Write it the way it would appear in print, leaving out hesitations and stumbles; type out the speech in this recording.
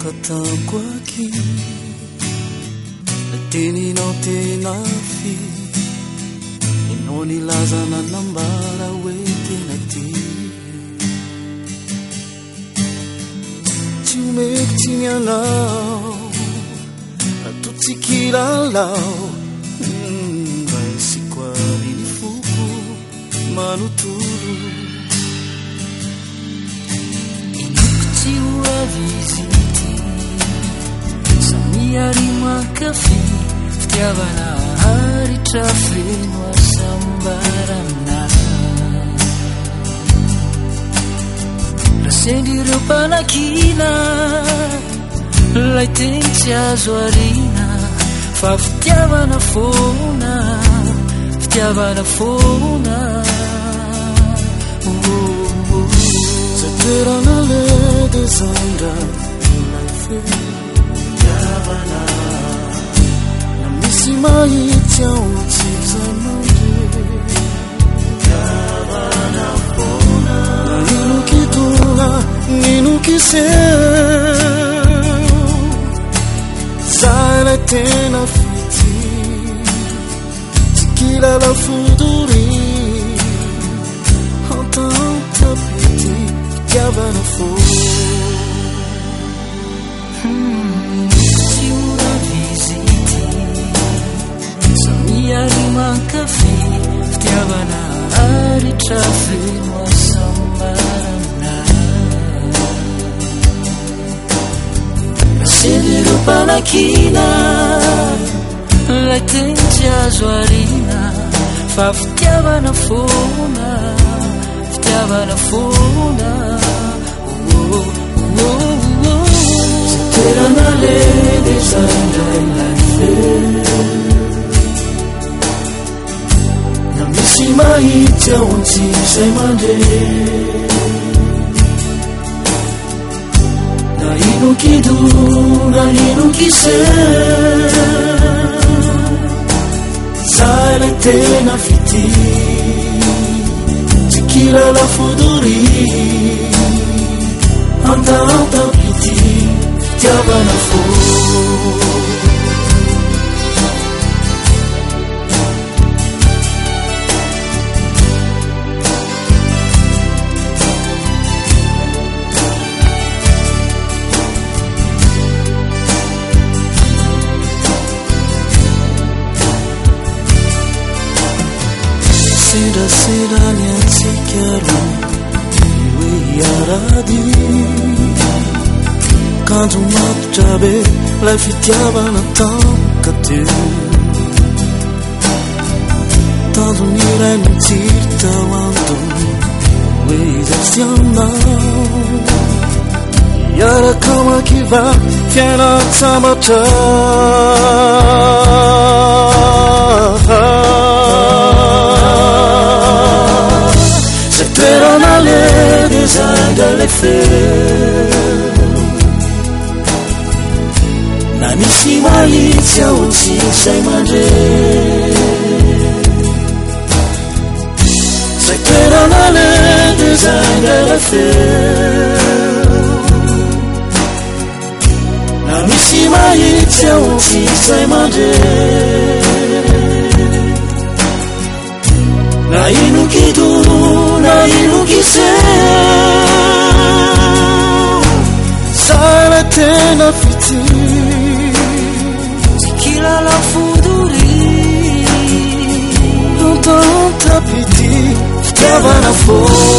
Katako aqui teninao tena fi inao nilazana nambara hoe tena ty tsy omeko tsy mianao ato tsy kilalao vaisiko ariny foko manotolo inoko tsy hoa vizity samiary makafi fitiavana haritra feno asambarana rasendr'ireo mpanakina lay teny tsy azo arina fa fitiavana foana fitiavana foana zay toerana le dezandra lay fe fitiavana na misy mahitsy ao tsy zay mandre fitiavana foana nino kitona nino kiseo zay lay tena fity tsy kilala fodori antantapity fitiavana foana tsy ora vizity samiary makafi fitiavana haritra feno asambarana rasendr'ireo mpanakina lay teny tsy azo arina fa fitiavana foana fitiavana foana toerana le dezandray lay fe na misy mahitsy ao tsy zay mandre na ino kido na ino kiseo zay lay tena fity tsy kilala fodori antantapity fitiavana foana serasirany antsika hoe iarady kanjo matotra be lay fitiavana tampoka teo tanjony iray mitsiry tao ando hoe izay sy aminao iaraka makiva fiaina sambatra zay toerana le dezandra lay feo na misy mahitsy ao tsy zay mandre zay toerana le dezandra lay feo na misy mahitsy ao tsy zay mandre na ino kido na ino kiseo zay lay tena fity tsy kilala fodori antantapity fitiavana foana